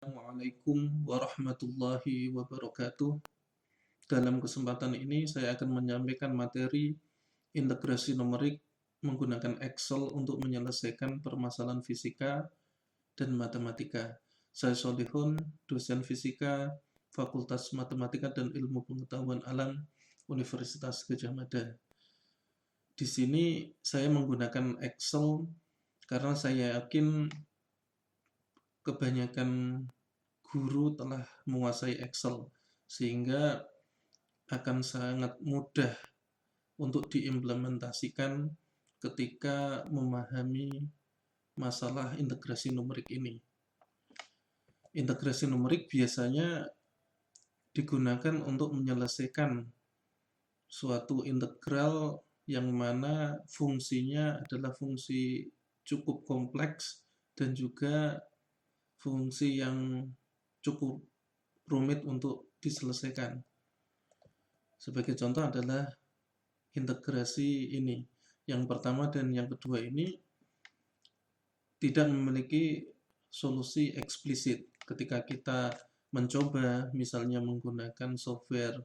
Assalamualaikum warahmatullahi wabarakatuh. Dalam kesempatan ini saya akan menyampaikan materi integrasi numerik menggunakan Excel untuk menyelesaikan permasalahan fisika dan matematika. Saya Solihun, dosen fisika, Fakultas Matematika dan Ilmu Pengetahuan Alam, Universitas Gadjah Mada. Di sini saya menggunakan Excel karena saya yakin kebanyakan guru telah menguasai Excel, sehingga akan sangat mudah untuk diimplementasikan ketika memahami masalah integrasi numerik ini. Integrasi numerik biasanya digunakan untuk menyelesaikan suatu integral yang mana fungsinya adalah fungsi cukup kompleks dan juga fungsi yang cukup rumit untuk diselesaikan. Sebagai contoh adalah integrasi ini. Yang pertama dan yang kedua ini tidak memiliki solusi eksplisit. Ketika kita mencoba misalnya menggunakan software,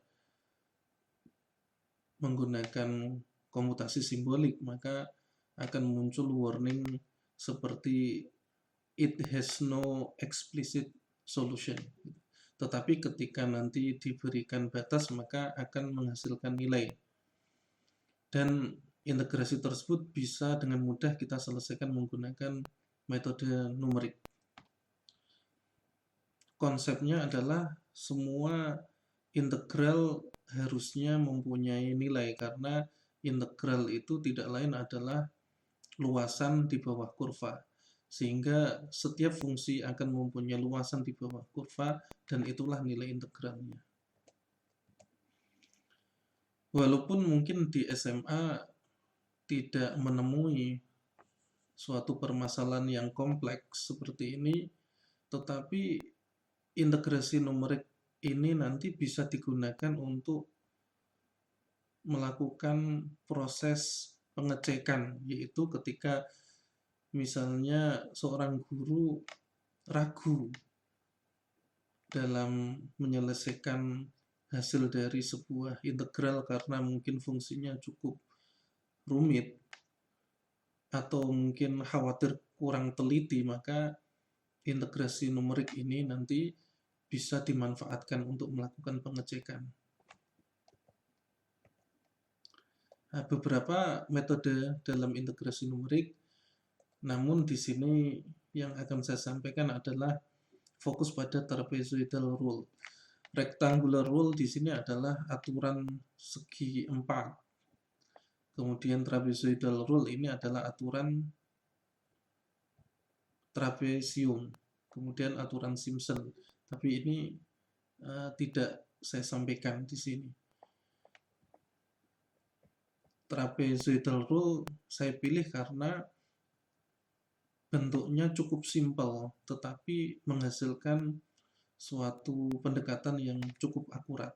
menggunakan komputasi simbolik, maka akan muncul warning seperti it has no explicit solution. Tetapi ketika nanti diberikan batas, maka akan menghasilkan nilai. Dan integrasi tersebut bisa dengan mudah kita selesaikan menggunakan metode numerik. Konsepnya adalah semua integral harusnya mempunyai nilai, karena integral itu tidak lain adalah luasan di bawah kurva. Sehingga setiap fungsi akan mempunyai luasan di bawah kurva, dan itulah nilai integralnya. Walaupun mungkin di SMA tidak menemui suatu permasalahan yang kompleks seperti ini, tetapi integrasi numerik ini nanti bisa digunakan untuk melakukan proses pengecekan, yaitu ketika misalnya seorang guru ragu dalam menyelesaikan hasil dari sebuah integral karena mungkin fungsinya cukup rumit atau mungkin khawatir kurang teliti, maka integrasi numerik ini nanti bisa dimanfaatkan untuk melakukan pengecekan. Nah, beberapa metode dalam integrasi numerik, namun di sini yang akan saya sampaikan adalah fokus pada trapezoidal rule. Rectangular rule di sini adalah aturan segi 4. Kemudian trapezoidal rule ini adalah aturan trapesium. Kemudian aturan Simpson. Tapi ini tidak saya sampaikan di sini. Trapezoidal rule saya pilih karena bentuknya cukup simpel, tetapi menghasilkan suatu pendekatan yang cukup akurat.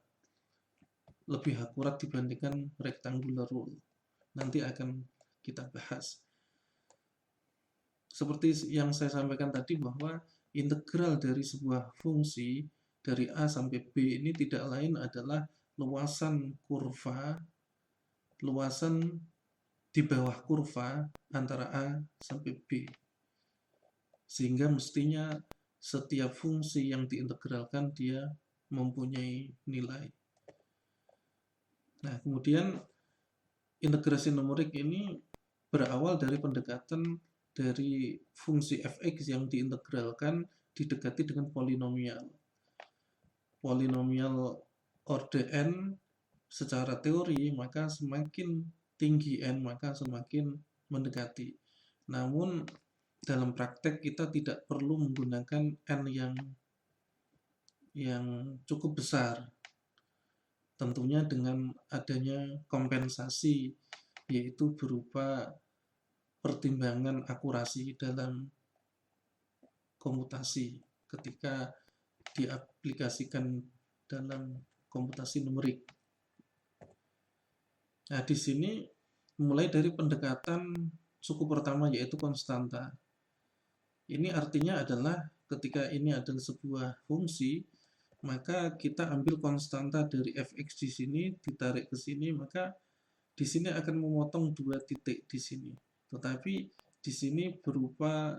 Lebih akurat dibandingkan rectangular rule. Nanti akan kita bahas. Seperti yang saya sampaikan tadi, bahwa integral dari sebuah fungsi dari A sampai B ini tidak lain adalah luasan kurva, luasan di bawah kurva antara A sampai B. Sehingga mestinya setiap fungsi yang diintegralkan dia mempunyai nilai. Nah, kemudian integrasi numerik ini berawal dari pendekatan dari fungsi fx yang diintegralkan didekati dengan polinomial. Polinomial order n secara teori, maka semakin tinggi n, maka semakin mendekati. Namun dalam praktek kita tidak perlu menggunakan n yang cukup besar. Tentunya dengan adanya kompensasi, yaitu berupa pertimbangan akurasi dalam komputasi ketika diaplikasikan dalam komputasi numerik. Nah, di sini mulai dari pendekatan suku pertama, yaitu konstanta. Ini artinya adalah ketika ini adalah sebuah fungsi, maka kita ambil konstanta dari fx di sini, ditarik ke sini, maka di sini akan memotong 2 titik di sini. Tetapi di sini berupa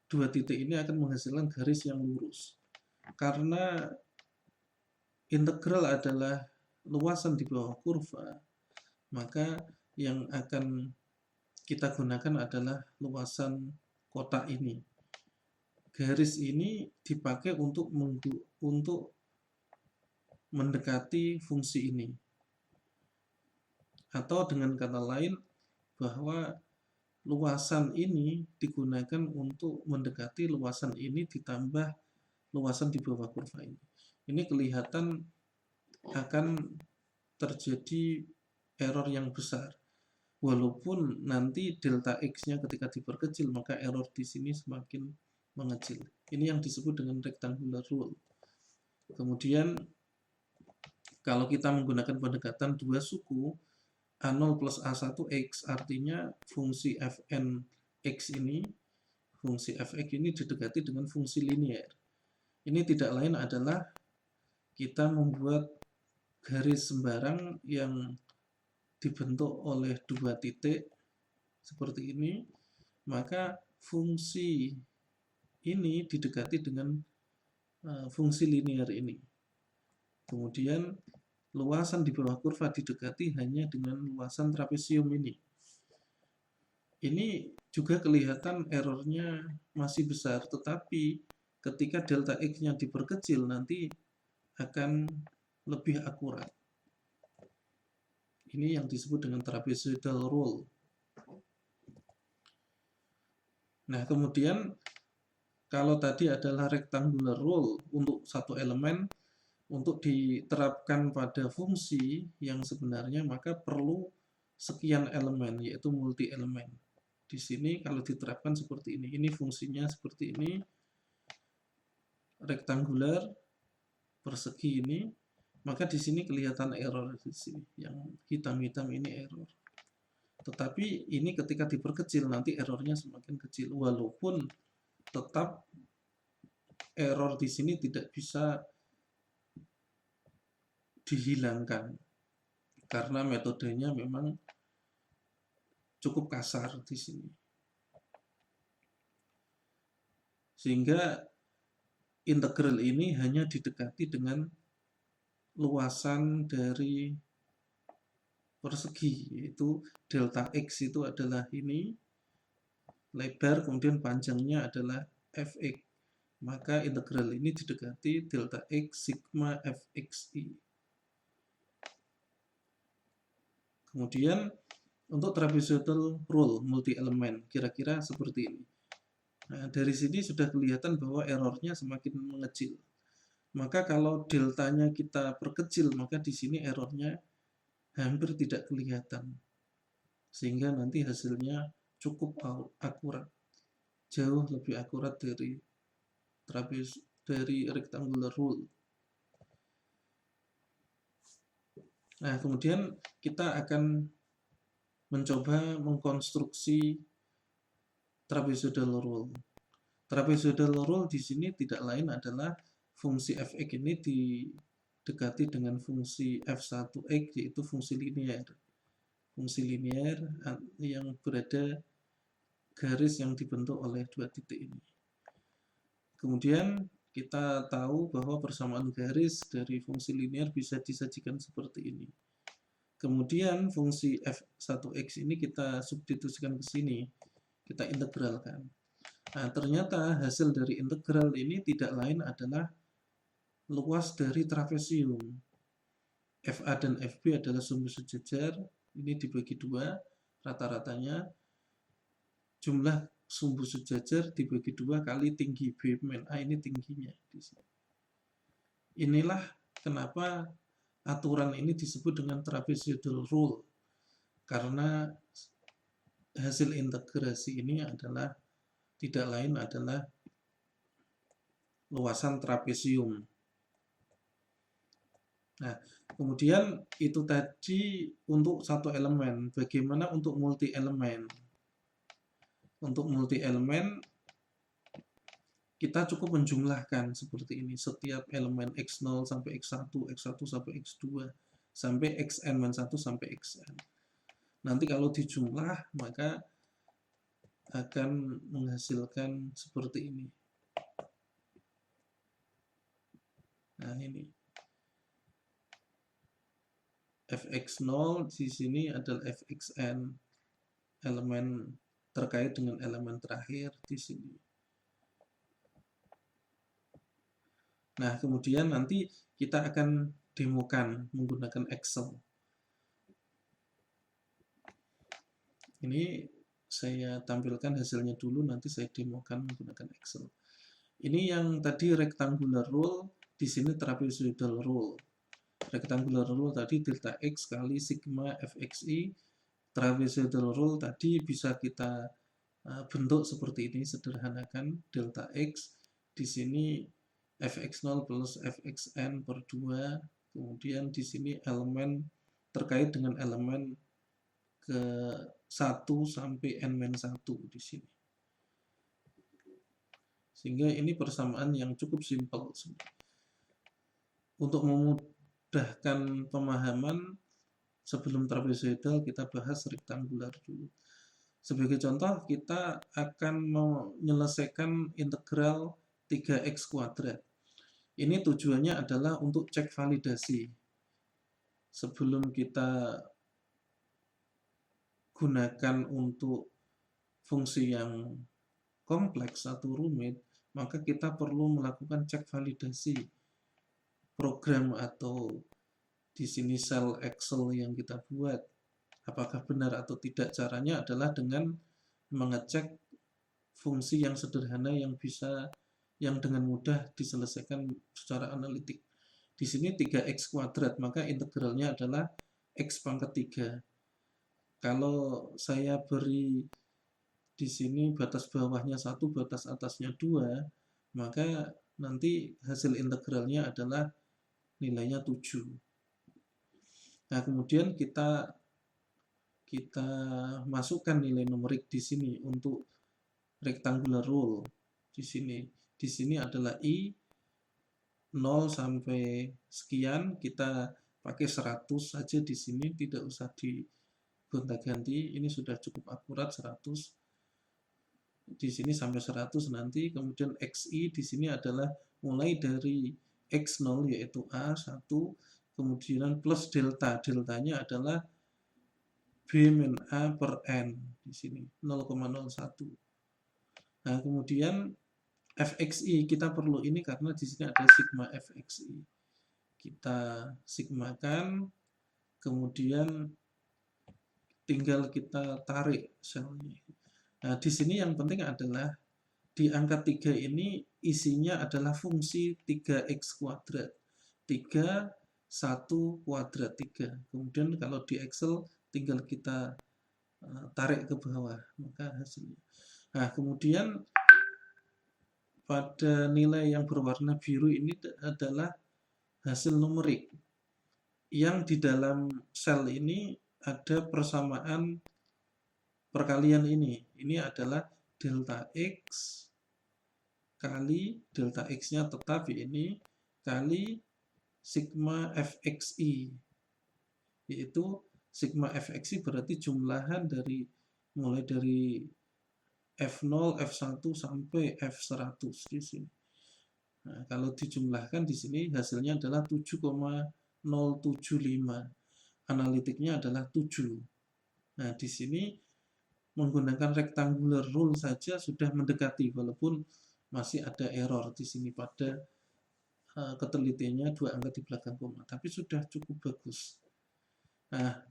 2 titik ini akan menghasilkan garis yang lurus. Karena integral adalah luasan di bawah kurva, maka yang akan kita gunakan adalah luasan kotak ini. Garis ini dipakai untuk mendekati fungsi ini. Atau dengan kata lain, bahwa luasan ini digunakan untuk mendekati luasan ini ditambah luasan di bawah kurva ini. Ini kelihatan akan terjadi error yang besar. Walaupun nanti delta x-nya ketika diperkecil, maka error di sini semakin mengecil. Ini yang disebut dengan rectangular rule. Kemudian kalau kita menggunakan pendekatan 2 suku, A0 plus A1x, artinya fungsi fn x ini, fungsi fx ini didekati dengan fungsi linear. Ini tidak lain adalah kita membuat garis sembarang yang dibentuk oleh 2 titik seperti ini, maka fungsi ini didekati dengan fungsi linear ini. Kemudian luasan di bawah kurva didekati hanya dengan luasan trapesium ini. Ini juga kelihatan errornya masih besar, tetapi ketika delta x-nya diperkecil nanti akan lebih akurat. Ini yang disebut dengan trapezoidal rule. Nah, kemudian kalau tadi adalah rectangular rule untuk satu elemen, untuk diterapkan pada fungsi yang sebenarnya maka perlu sekian elemen, yaitu multi elemen. Di sini kalau diterapkan seperti ini fungsinya seperti ini, rektangular, persegi ini, maka di sini kelihatan error di sini, yang hitam-hitam ini error. Tetapi ini ketika diperkecil nanti errornya semakin kecil, walaupun tetap error di sini tidak bisa dihilangkan karena metodenya memang cukup kasar di sini. Sehingga integral ini hanya didekati dengan luasan dari persegi, yaitu delta x itu adalah ini, lebar, kemudian panjangnya adalah fx. Maka integral ini didekati delta x sigma fxi. Kemudian untuk trapezoidal rule multi elemen kira-kira seperti ini. Nah, dari sini sudah kelihatan bahwa errornya semakin mengecil. Maka kalau deltanya kita perkecil, maka di sini errornya hampir tidak kelihatan. Sehingga nanti hasilnya cukup akurat. Jauh lebih akurat dari rectangular rule. Nah, kemudian kita akan mencoba mengkonstruksi trapezoidal rule. Trapezoidal rule di sini tidak lain adalah fungsi fx ini didekati dengan fungsi f1x, yaitu fungsi linear. Fungsi linear yang berada garis yang dibentuk oleh 2 titik ini. Kemudian kita tahu bahwa persamaan garis dari fungsi linear bisa disajikan seperti ini. Kemudian fungsi f1x ini kita substitusikan ke sini, kita integralkan. Nah, ternyata hasil dari integral ini tidak lain adalah luas dari trapesium. FA dan FB adalah sumbu sejajar, ini dibagi 2, rata-ratanya. Jumlah sumbu sejajar dibagi 2 kali tinggi B min A, ini tingginya di sini. Inilah kenapa aturan ini disebut dengan trapezoidal rule, karena hasil integrasi ini adalah tidak lain adalah luasan trapesium. Nah, kemudian itu tadi untuk satu elemen. Bagaimana untuk multi elemen? Untuk multi elemen kita cukup menjumlahkan seperti ini. Setiap elemen X0 sampai X1, X1 sampai X2, sampai Xn-1 sampai Xn. Nanti kalau dijumlah, maka akan menghasilkan seperti ini. Nah, ini. Fx0 di sini adalah Fxn, elemen terkait dengan elemen terakhir di sini. Nah, kemudian nanti kita akan demokan menggunakan Excel. Ini saya tampilkan hasilnya dulu, nanti saya demokan menggunakan Excel. Ini yang tadi rectangular rule, di sini trapezoidal rule. Rectangular rule tadi delta X kali sigma Fxi. Trapezoidal rule tadi bisa kita bentuk seperti ini, sederhanakan delta X. Di sini Fx0 plus Fxn per 2. Kemudian di sini elemen terkait dengan elemen ke 1 sampai n-1 di sini. Sehingga ini persamaan yang cukup simpel. Untuk memudahkan pemahaman, sebelum trapezoidal kita bahas rektangular dulu. Sebagai contoh, kita akan menyelesaikan integral 3x kuadrat. Ini tujuannya adalah untuk cek validasi. Sebelum kita gunakan untuk fungsi yang kompleks atau rumit, maka kita perlu melakukan cek validasi program atau di sini sel Excel yang kita buat. Apakah benar atau tidak? Caranya adalah dengan mengecek fungsi yang sederhana yang dengan mudah diselesaikan secara analitik. Di sini 3x kuadrat, maka integralnya adalah x pangkat 3. Kalau saya beri di sini batas bawahnya 1, batas atasnya 2, maka nanti hasil integralnya adalah nilainya 7. Nah, kemudian kita masukkan nilai numerik di sini untuk rectangular rule. Di sini adalah I 0 sampai sekian, kita pakai 100 saja di sini, tidak usah digonta-ganti. Ini sudah cukup akurat 100. Di sini sampai 100 nanti. Kemudian XI di sini adalah mulai dari X0 yaitu A1, kemudian plus delta. Deltanya adalah B-A per N di sini 0,01. Nah, kemudian Fxi kita perlu ini karena di sini ada sigma Fxi. Kita sigmakan, kemudian tinggal kita tarik selnya. Nah, di sini yang penting adalah di angka 3 ini isinya adalah fungsi 3x kuadrat. 3, 1 kuadrat 3. Kemudian kalau di Excel tinggal kita tarik ke bawah, maka hasilnya. Nah, kemudian pada nilai yang berwarna biru ini adalah hasil numerik. Yang di dalam sel ini ada persamaan perkalian ini. Ini adalah delta X kali delta X-nya tetap ini kali sigma Fxi. Yaitu sigma Fxi berarti jumlahan mulai dari F0, F1 sampai F100 di sini. Nah, kalau dijumlahkan di sini hasilnya adalah 7,075. Analitiknya adalah 7. Nah, di sini menggunakan rectangular rule saja sudah mendekati, walaupun masih ada error di sini pada ketelitiannya 2 angka di belakang koma, tapi sudah cukup bagus. Nah,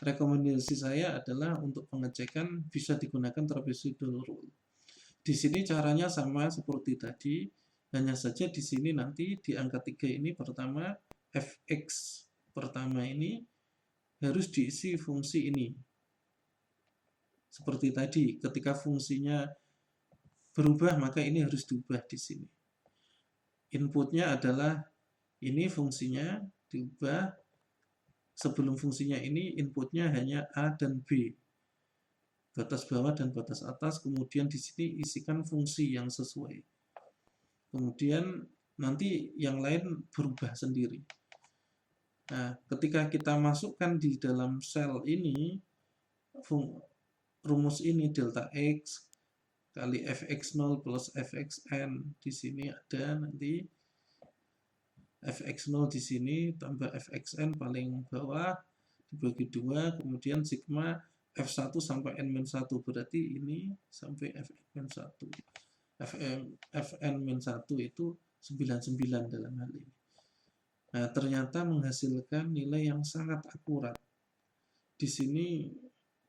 rekomendasi saya adalah untuk pengecekan bisa digunakan trapezoidal rule. Di sini caranya sama seperti tadi, hanya saja di sini nanti di angka 3 ini pertama Fx pertama ini harus diisi fungsi ini. Seperti tadi, ketika fungsinya berubah maka ini harus diubah di sini. Inputnya adalah ini fungsinya diubah. Sebelum fungsinya ini inputnya hanya A dan B, batas bawah dan batas atas. Kemudian di sini isikan fungsi yang sesuai. Kemudian nanti yang lain berubah sendiri. Nah, ketika kita masukkan di dalam sel ini, rumus ini delta X kali fx0 plus fxn, di sini ada nanti fx0 di sini tambah fxn paling bawah dibagi 2, kemudian sigma f1 sampai n-1, berarti ini sampai fn-1. fn-1 itu 99 dalam hal ini. Nah, ternyata menghasilkan nilai yang sangat akurat. Di sini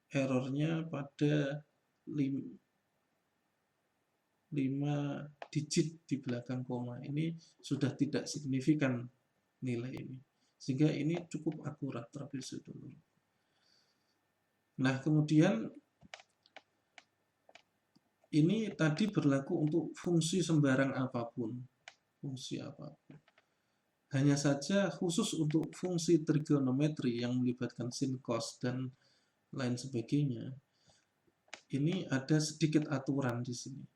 errornya pada 5 digit di belakang koma. Ini sudah tidak signifikan nilai ini. Sehingga ini cukup akurat trapezoidal rule. Nah, kemudian ini tadi berlaku untuk fungsi sembarang apapun. Fungsi apapun. Hanya saja khusus untuk fungsi trigonometri yang melibatkan sin, cos, dan lain sebagainya, ini ada sedikit aturan di sini.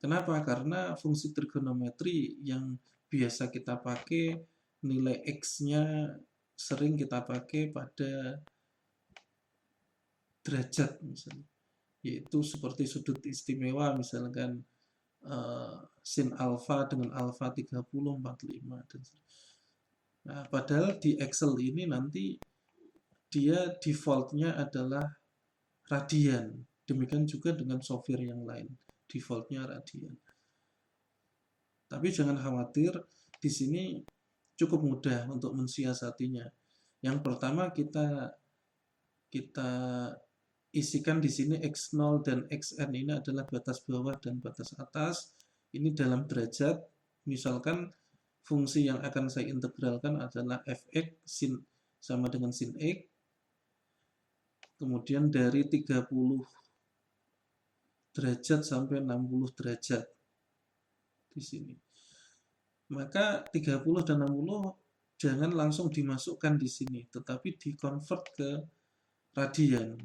Kenapa? Karena fungsi trigonometri yang biasa kita pakai, nilai X-nya sering kita pakai pada derajat misalnya, yaitu seperti sudut istimewa misalkan sin alfa dengan alfa 30, 45 dan nah, padahal di Excel ini nanti dia defaultnya adalah radian. Demikian juga dengan software yang lain, defaultnya radian. Tapi jangan khawatir, di sini cukup mudah untuk mensiasatinya. Yang pertama kita isikan di sini x0 dan xn ini adalah batas bawah dan batas atas. Ini dalam derajat. Misalkan fungsi yang akan saya integralkan adalah fx sin sama dengan sin x. Kemudian dari 30 derajat sampai 60 derajat di sini. Maka 30 dan 60 jangan langsung dimasukkan di sini, tetapi dikonvert ke radian,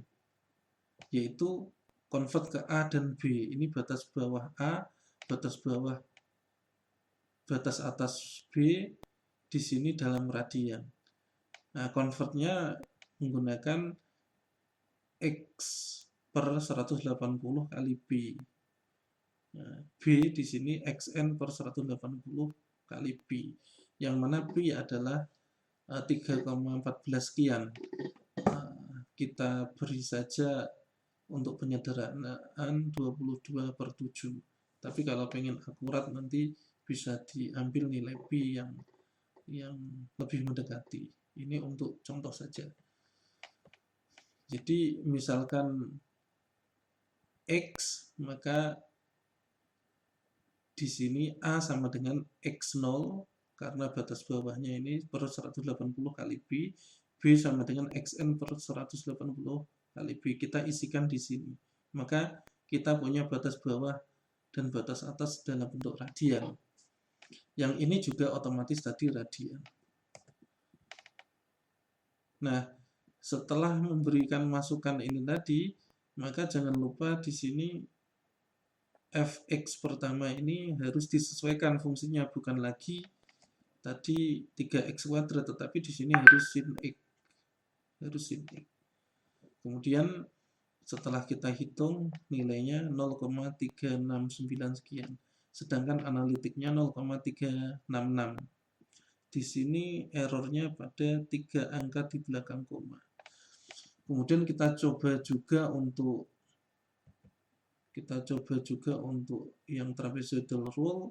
yaitu convert ke A dan B. Ini batas bawah A, batas bawah, batas atas B, di sini dalam radian. Nah, convertnya menggunakan X per 180 kali B. Nah, B di sini XN per 180 kali B, yang mana B adalah 3,14 sekian. Kita beri saja untuk penyederhanaan 22 per 7. Tapi kalau pengen akurat nanti bisa diambil nilai B yang lebih mendekati. Ini untuk contoh saja. Jadi misalkan X, maka di sini A sama dengan X0 karena batas bawahnya ini per 180 kali B, B sama dengan XN per 180 kali B. Kita isikan di sini. Maka kita punya batas bawah dan batas atas dalam bentuk radian. Yang ini juga otomatis tadi radian. Nah, setelah memberikan masukan ini tadi, maka jangan lupa di sini fx pertama ini harus disesuaikan fungsinya, bukan lagi tadi 3x kuadrat, tetapi di sini harus sin x. Kemudian setelah kita hitung nilainya 0,369 sekian. Sedangkan analitiknya 0,366. Di sini errornya pada 3 angka di belakang koma. Kemudian kita coba juga untuk yang trapezoidal rule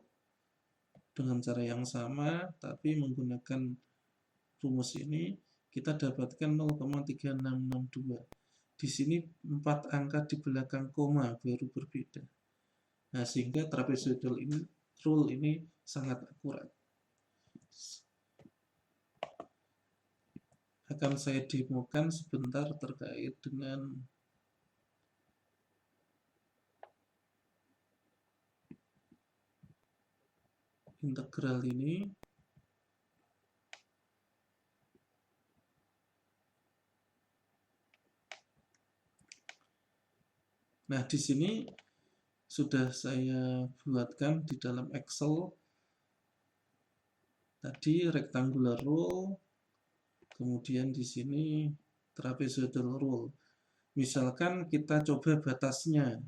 dengan cara yang sama, tapi menggunakan rumus ini kita dapatkan 0,3662. Di sini 4 angka di belakang koma baru berbeda. Nah, sehingga trapezoidal rule ini sangat akurat. Akan saya demokan sebentar terkait dengan integral ini. Nah, di sini sudah saya buatkan di dalam Excel tadi rectangular rule, kemudian di sini trapezoidal rule. Misalkan kita coba batasnya,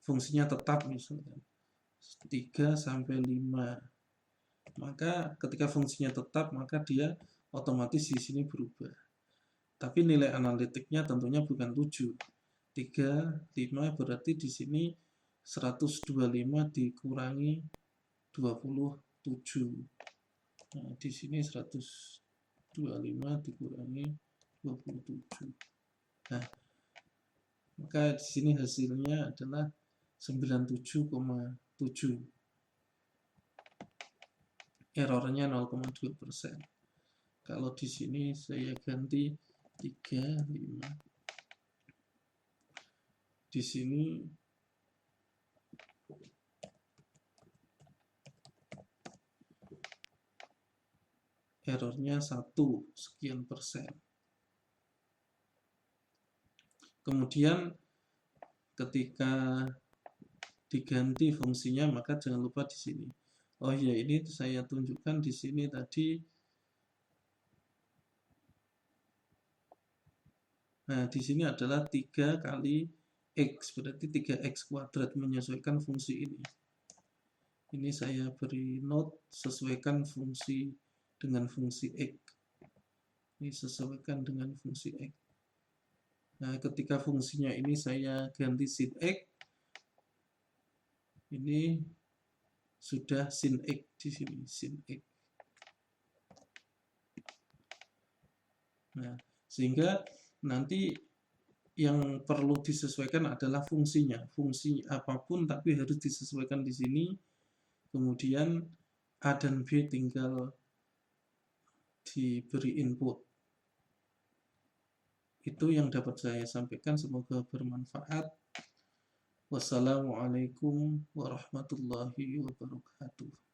fungsinya tetap misalkan 3 sampai 5. Maka ketika fungsinya tetap, maka dia otomatis di sini berubah. Tapi nilai analitiknya tentunya bukan 7. 3, 5 berarti di sini 125 dikurangi 27. Nah, di sini 125 dikurangi 27. Nah, maka di sini hasilnya adalah 97,7. Errornya 0,2%. Kalau di sini saya ganti 3, 5. Di sini errornya 1% Kemudian ketika diganti fungsinya, maka jangan lupa di sini. Oh ya, ini saya tunjukkan di sini tadi. Nah, di sini adalah 3 kali X, berarti 3X kuadrat, menyesuaikan fungsi ini. Ini saya beri note, sesuaikan fungsi dengan fungsi X. Ini sesuaikan dengan fungsi X. Nah, ketika fungsinya ini saya ganti sin X, ini sudah sin X di sini, sin X. Nah, sehingga nanti yang perlu disesuaikan adalah fungsinya. Fungsi apapun tapi harus disesuaikan di sini. Kemudian A dan B tinggal diberi input. Itu yang dapat saya sampaikan, semoga bermanfaat. Wassalamualaikum warahmatullahi wabarakatuh.